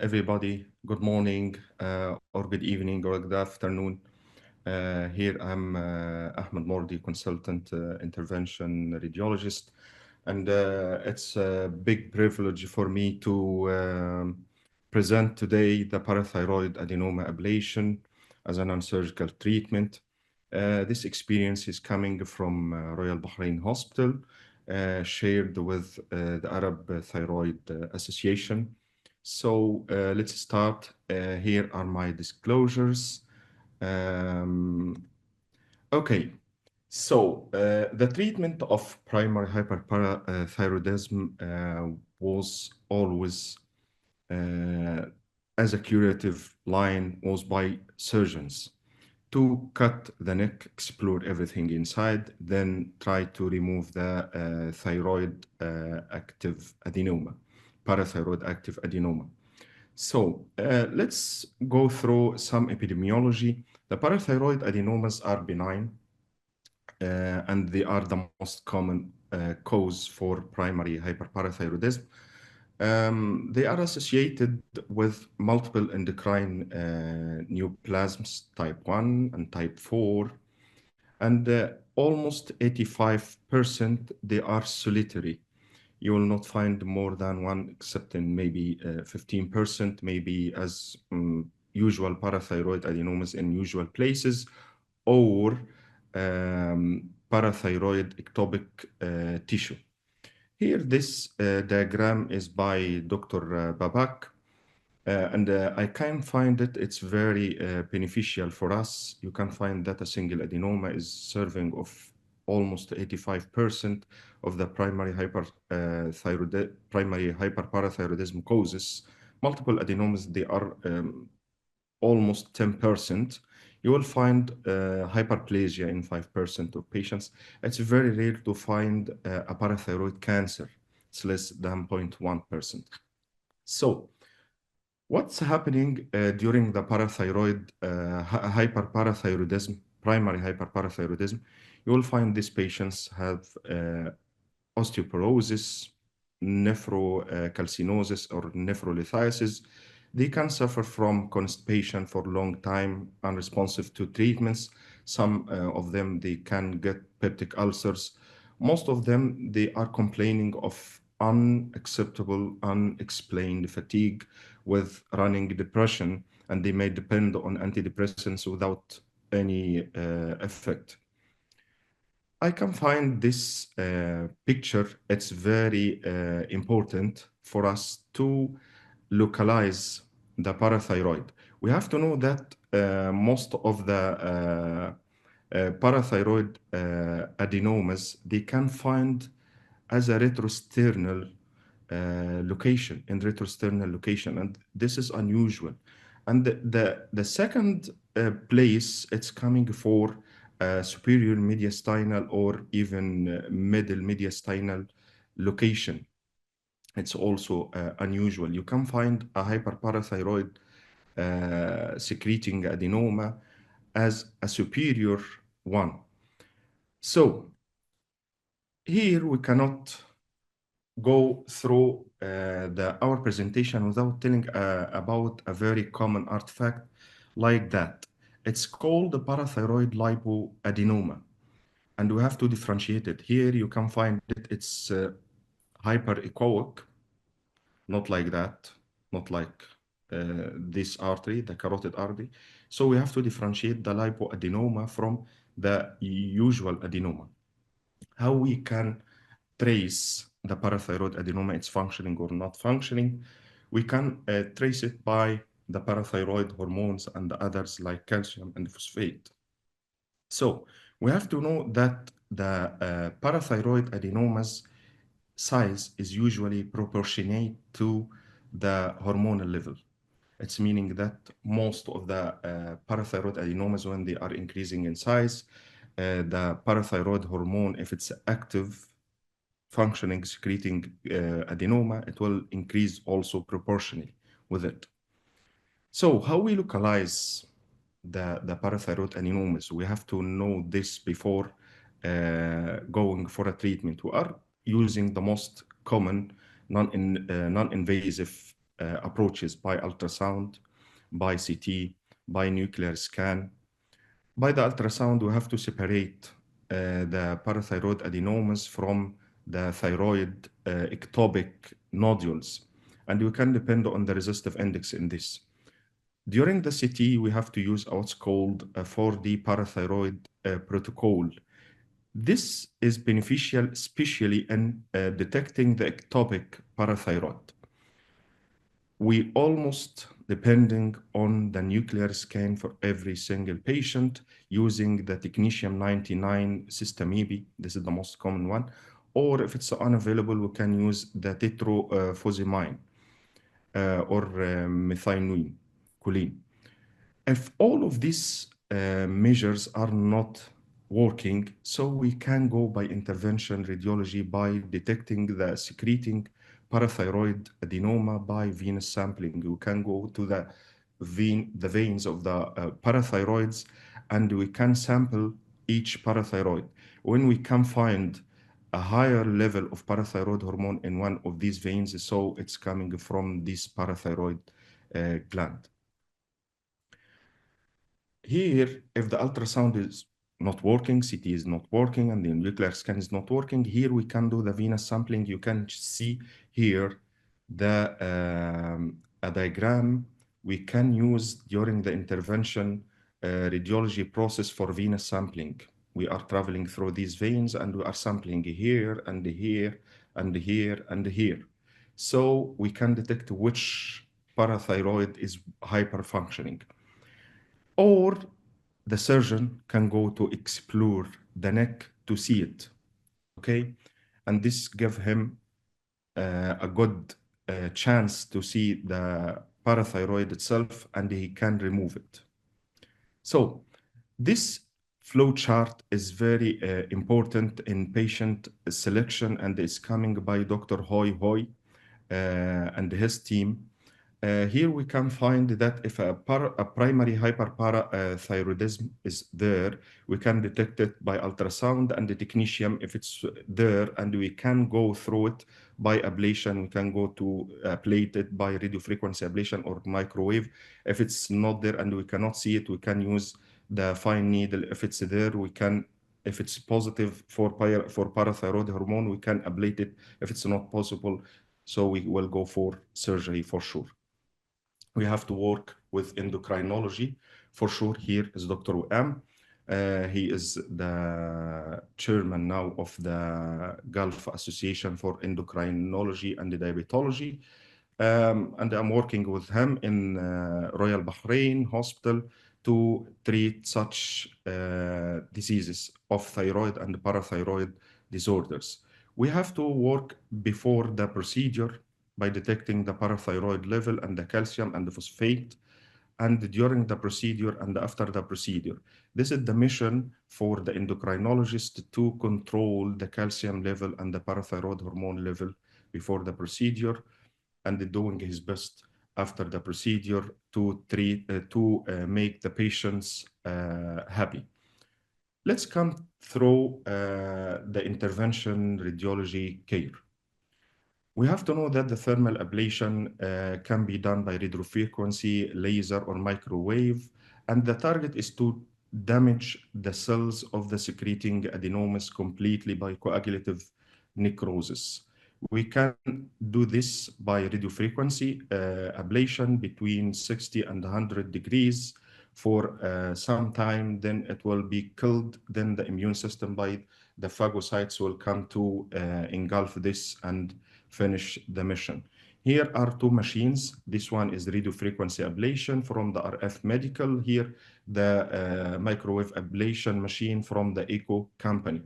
everybody. Good morning, or good evening, or good afternoon. Here I'm Ahmed Mordi, consultant intervention radiologist, and it's a big privilege for me to present today the parathyroid adenoma ablation as a non-surgical treatment. This experience is coming from Royal Bahrain Hospital, shared with the Arab Thyroid Association. So let's start. Here are my disclosures. Um, okay, so the treatment of primary hyperparathyroidism was always, uh, as a curative line, was by surgeons to cut the neck, explore everything inside, then try to remove the thyroid active adenoma, parathyroid active adenoma. So let's go through some epidemiology. The parathyroid adenomas are benign, and they are the most common cause for primary hyperparathyroidism. They are associated with multiple endocrine neoplasms, type 1 and type 4, and almost 85% they are solitary. You will not find more than one, except in maybe 15%, maybe as usual parathyroid adenomas in usual places, or parathyroid ectopic tissue. Here, this diagram is by Dr. Babak, and I can find it, it's very beneficial for us. You can find that a single adenoma is serving of almost 85% of the primary hyperparathyroidism causes. Multiple adenomas, they are almost 10%. You will find hyperplasia in 5% of patients. It's very rare to find a parathyroid cancer. It's less than 0.1%. So, what's happening during the parathyroid hyperparathyroidism, primary hyperparathyroidism? You will find these patients have osteoporosis, nephrocalcinosis, or nephrolithiasis. They can suffer from constipation for a long time, unresponsive to treatments. Some of them, they can get peptic ulcers. Most of them, they are complaining of unacceptable, unexplained fatigue with running depression, and they may depend on antidepressants without any effect. I can find this picture. It's very important for us to localize the parathyroid. We have to know that most of the parathyroid adenomas, they can find as a retrosternal retrosternal location, and this is unusual. And the second place, it's coming for superior mediastinal or even middle mediastinal location. It's also unusual. You can find a hyperparathyroid secreting adenoma as a superior one. So here we cannot go through our presentation without telling about a very common artifact like that. It's called the parathyroid lipoadenoma, and we have to differentiate it. Here you can find it, it's hyperechoic, not like that, not like this artery, the carotid artery. So we have to differentiate the lipoadenoma from the usual adenoma. How we can trace the parathyroid adenoma, it's functioning or not functioning? We can trace it by the parathyroid hormones and the others like calcium and phosphate. So we have to know that the parathyroid adenomas size is usually proportionate to the hormonal level. It's meaning that most of the parathyroid adenomas, when they are increasing in size, the parathyroid hormone, if it's active, functioning, secreting adenoma, it will increase also proportionally with it. So how we localize the parathyroid adenomas? We have to know this before going for a treatment. We are using the most common non-invasive approaches by ultrasound, by CT, by nuclear scan. By the ultrasound, we have to separate the parathyroid adenomas from the thyroid ectopic nodules, and we can depend on the resistive index in this. During the CT, we have to use what's called a 4D parathyroid protocol. This is beneficial, especially in detecting the ectopic parathyroid. We almost depending on the nuclear scan for every single patient using the technetium-99 system EB. This is the most common one. Or if it's unavailable, we can use the tetrophosine or methionine, choline. If all of these measures are not working, so we can go by intervention radiology by detecting the secreting parathyroid adenoma by venous sampling. We can go to the veins of the parathyroids, and we can sample each parathyroid. When we can find a higher level of parathyroid hormone in one of these veins, so it's coming from this parathyroid gland. Here, if the ultrasound is not working, CT is not working, and the nuclear scan is not working, here we can do the venous sampling. You can see here the a diagram we can use during the intervention radiology process for venous sampling. We are traveling through these veins and we are sampling here and here and here and here. So we can detect which parathyroid is hyperfunctioning. Or the surgeon can go to explore the neck to see it, okay? And this give him a good chance to see the parathyroid itself, and he can remove it. So this flow chart is very important in patient selection, and is coming by Dr. Hoy and his team. Here we can find that if a primary hyperparathyroidism is there, we can detect it by ultrasound and the technetium if it's there, and we can go through it by ablation. We can go to ablate it by radiofrequency ablation or microwave. If it's not there and we cannot see it, we can use the fine needle. If it's there, we can, if it's positive for parathyroid hormone, we can ablate it. If it's not possible, so we will go for surgery for sure. We have to work with endocrinology for sure. Here is Dr. Uam. He is the chairman now of the Gulf Association for Endocrinology and Diabetology. And I'm working with him in Royal Bahrain Hospital to treat such diseases of thyroid and parathyroid disorders. We have to work before the procedure by detecting the parathyroid level and the calcium and the phosphate, and during the procedure and after the procedure. This is the mission for the endocrinologist to control the calcium level and the parathyroid hormone level before the procedure, and doing his best after the procedure to make the patients happy. Let's come through the intervention radiology care. We have to know that the thermal ablation can be done by radiofrequency, laser, or microwave, and the target is to damage the cells of the secreting adenomas completely by coagulative necrosis. We can do this by radiofrequency ablation between 60 and 100 degrees for some time, then it will be killed, then the immune system by the phagocytes will come to engulf this and finish the mission. Here are two machines. This one is radiofrequency ablation from the RF Medical. Here, the microwave ablation machine from the Eco company.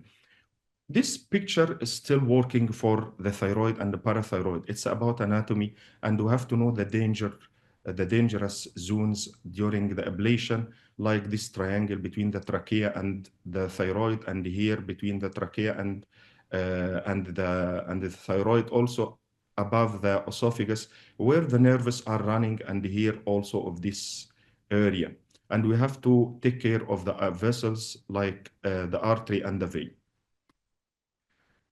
This picture is still working for the thyroid and the parathyroid. It's about anatomy, and we have to know the dangerous zones during the ablation, like this triangle between the trachea and the thyroid, and here between the trachea and the thyroid, also above the esophagus, where the nerves are running, and here also of this area. And we have to take care of the vessels like the artery and the vein.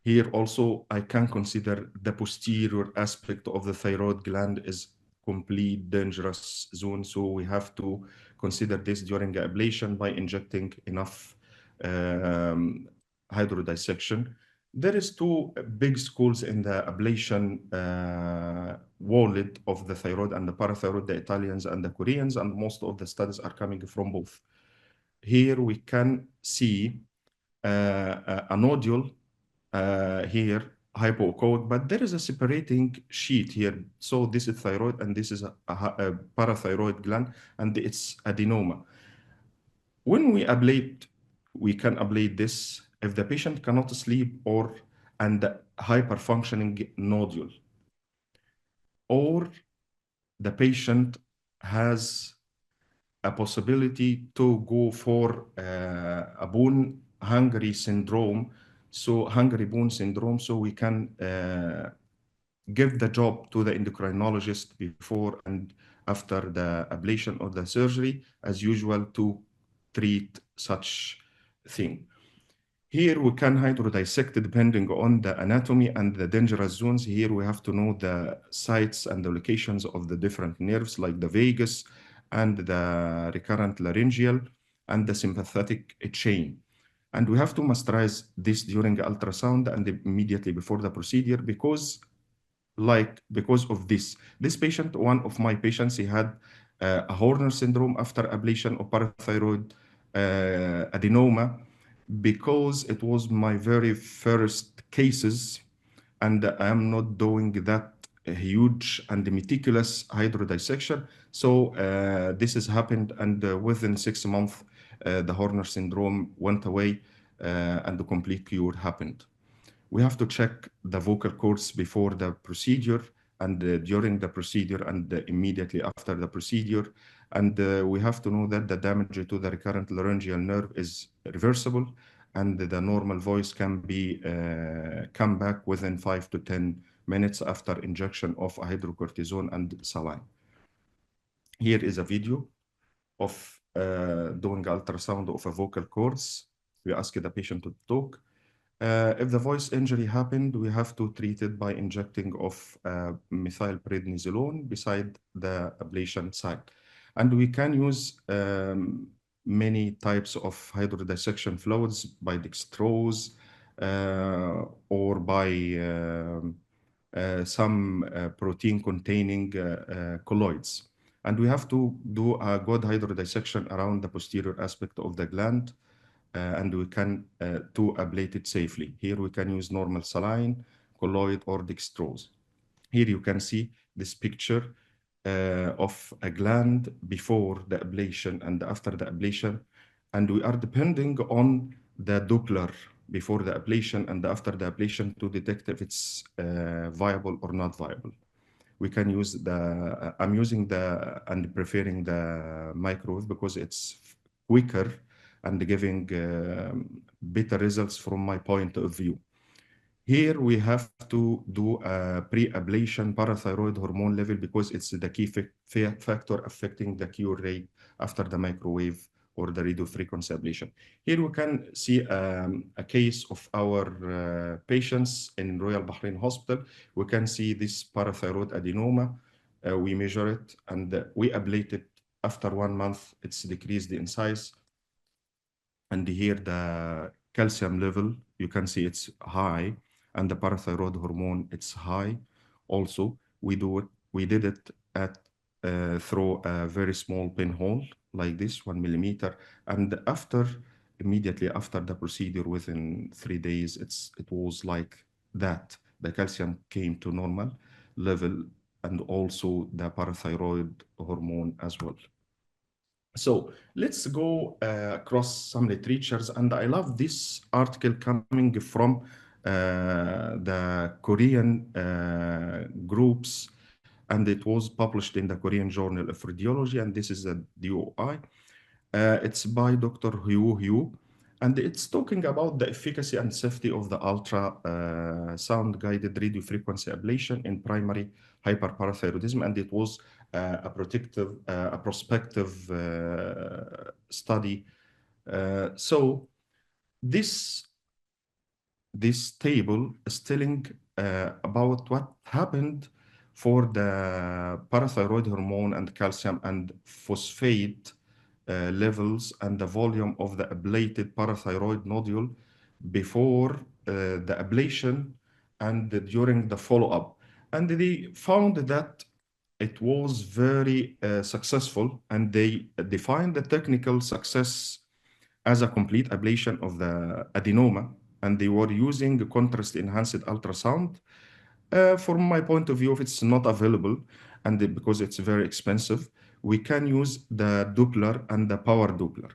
Here also, I can consider the posterior aspect of the thyroid gland is complete dangerous zone. So we have to consider this during ablation by injecting enough um, hydrodissection. There is two big schools in the ablation world of the thyroid and the parathyroid, the Italians and the Koreans, and most of the studies are coming from both. Here we can see a nodule here, hypoechoic, but there is a separating sheet here. So this is thyroid and this is a parathyroid gland and it's adenoma. When we ablate, we can ablate this if the patient cannot sleep or and the hyperfunctioning nodule, or the patient has a possibility to go for a bone hungry syndrome, so hungry bone syndrome, so we can give the job to the endocrinologist before and after the ablation or the surgery, as usual, to treat such thing. Here we can hydrodissect depending on the anatomy and the dangerous zones. Here we have to know the sites and the locations of the different nerves like the vagus and the recurrent laryngeal and the sympathetic chain. And we have to masterize this during ultrasound and immediately before the procedure because of this patient, one of my patients, he had a Horner syndrome after ablation of parathyroid adenoma, because it was my very first cases and I am not doing that huge and meticulous hydrodissection. So this has happened, and within 6 months the Horner syndrome went away and the complete cure happened. We have to check the vocal cords before the procedure and during the procedure and immediately after the procedure. And we have to know that the damage to the recurrent laryngeal nerve is reversible and the normal voice can be come back within 5 to 10 minutes after injection of hydrocortisone and saline. Here is a video of doing ultrasound of a vocal cords. We ask the patient to talk. If the voice injury happened, we have to treat it by injecting of methylprednisolone beside the ablation site. And we can use many types of hydrodissection fluids by dextrose or by some protein-containing colloids. And we have to do a good hydrodissection around the posterior aspect of the gland, and we can to ablate it safely. Here we can use normal saline, colloid, or dextrose. Here you can see this picture of a gland before the ablation and after the ablation, and we are depending on the Doppler before the ablation and after the ablation to detect if it's viable or not viable. We can use I'm using and preferring the microwave because it's quicker and giving better results from my point of view. Here we have to do a pre-ablation parathyroid hormone level because it's the key factor affecting the cure rate after the microwave or the radiofrequency ablation. Here we can see a case of our patients in Royal Bahrain Hospital. We can see this parathyroid adenoma. We measure it and we ablate it. After 1 month, it's decreased in size. And here the calcium level, you can see it's high, and the parathyroid hormone, it's high. Also, we did it at through a very small pinhole like this, 1 millimeter. And immediately after the procedure, within 3 days, it was like that. The calcium came to normal level, and also the parathyroid hormone as well. So let's go across some literatures, and I love this article coming from the Korean groups, and it was published in the Korean Journal of Radiology, and this is a DOI. It's by Dr. Hyu, and it's talking about the efficacy and safety of the ultrasound guided radiofrequency ablation in primary hyperparathyroidism, and it was a prospective study. So this table is telling about what happened for the parathyroid hormone and calcium and phosphate levels and the volume of the ablated parathyroid nodule before the ablation and during the follow-up. And they found that it was very successful, and they defined the technical success as a complete ablation of the adenoma, and they were using contrast enhanced ultrasound. From my point of view, if it's not available and because it's very expensive, we can use the Doppler and the power Doppler.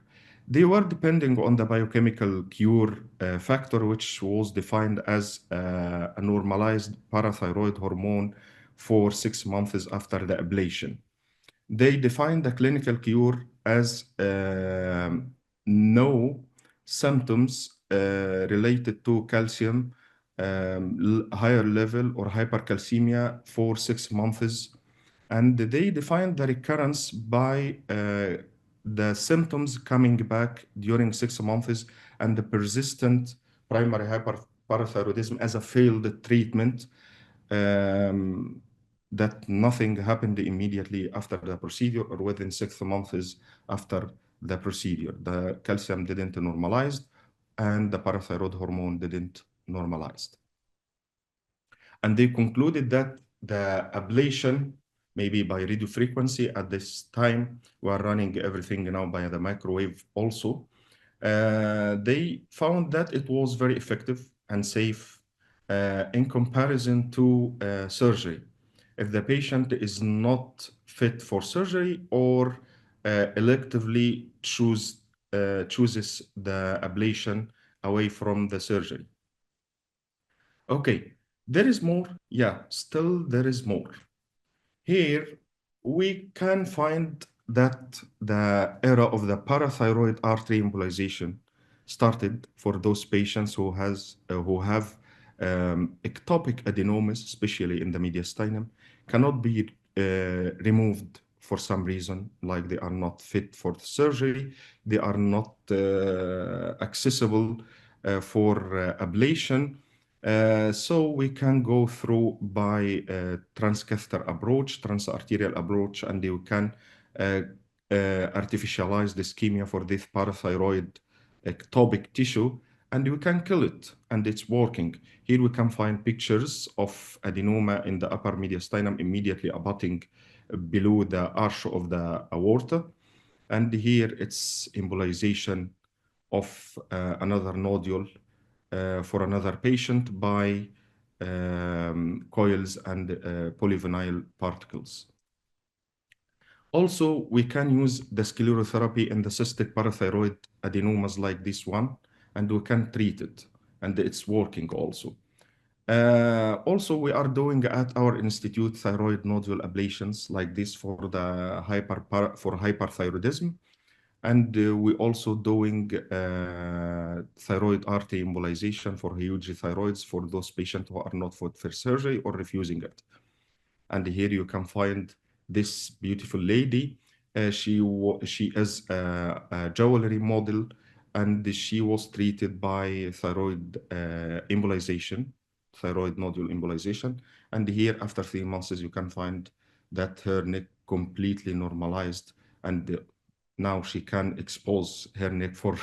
They were depending on the biochemical cure factor, which was defined as a normalized parathyroid hormone for 6 months after the ablation. They define the clinical cure as no symptoms related to calcium higher level or hypercalcemia for 6 months. And they define the recurrence by the symptoms coming back during 6 months and the persistent primary hyperparathyroidism as a failed treatment, um, that nothing happened immediately after the procedure or within 6 months after the procedure. The calcium didn't normalize and the parathyroid hormone didn't normalize. And they concluded that the ablation, maybe by radiofrequency at this time, we are running everything now by the microwave also. They found that it was very effective and safe in comparison to surgery. If the patient is not fit for surgery or electively chooses the ablation away from the surgery. Okay, there is more. Yeah, still there is more. Here, we can find that the era of the parathyroid artery embolization started for those patients who have ectopic adenomas, especially in the mediastinum, cannot be removed for some reason, like they are not fit for surgery, they are not accessible for ablation. So we can go through by transcatheter approach, transarterial approach, and you can uh, artificialize the ischemia for this parathyroid ectopic tissue, and you can kill it, and it's working. Here we can find pictures of adenoma in the upper mediastinum immediately abutting below the arch of the aorta. And here it's embolization of another nodule for another patient by coils and polyvinyl particles. Also, we can use the sclerotherapy in the cystic parathyroid adenomas like this one, and we can treat it, and it's working also. Also, we are doing at our institute thyroid nodule ablations like this for the hyperthyroidism. And we also doing thyroid artery embolization for huge thyroids for those patients who are not for surgery or refusing it. And here you can find this beautiful lady. She is a jewelry model, and she was treated by thyroid embolization, thyroid nodule embolization. And here, after 3 months, you can find that her neck completely normalized, and now she can expose her neck for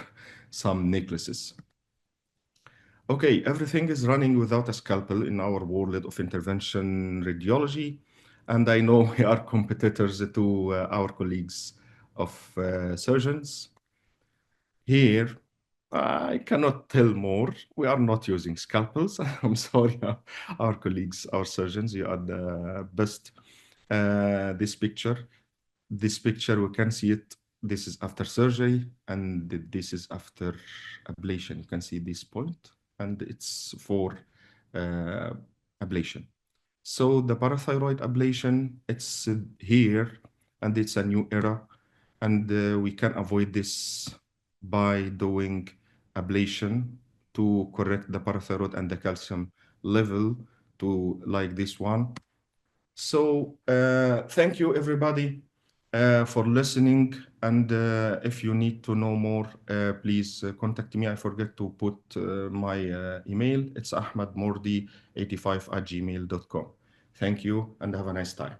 some necklaces. Okay, everything is running without a scalpel in our world of intervention radiology. And I know we are competitors to our colleagues of surgeons. Here, I cannot tell more. We are not using scalpels. I'm sorry, our colleagues, our surgeons, you are the best. This picture, we can see it. This is after surgery, and this is after ablation. You can see this point, and it's for uh, ablation. So the parathyroid ablation, it's here, and it's a new era, and we can avoid this by doing ablation to correct the parathyroid and the calcium level to like this one. So thank you everybody for listening. And if you need to know more, please contact me. I forget to put my email. It's ahmedmordi85@gmail.com. Thank you and have a nice time.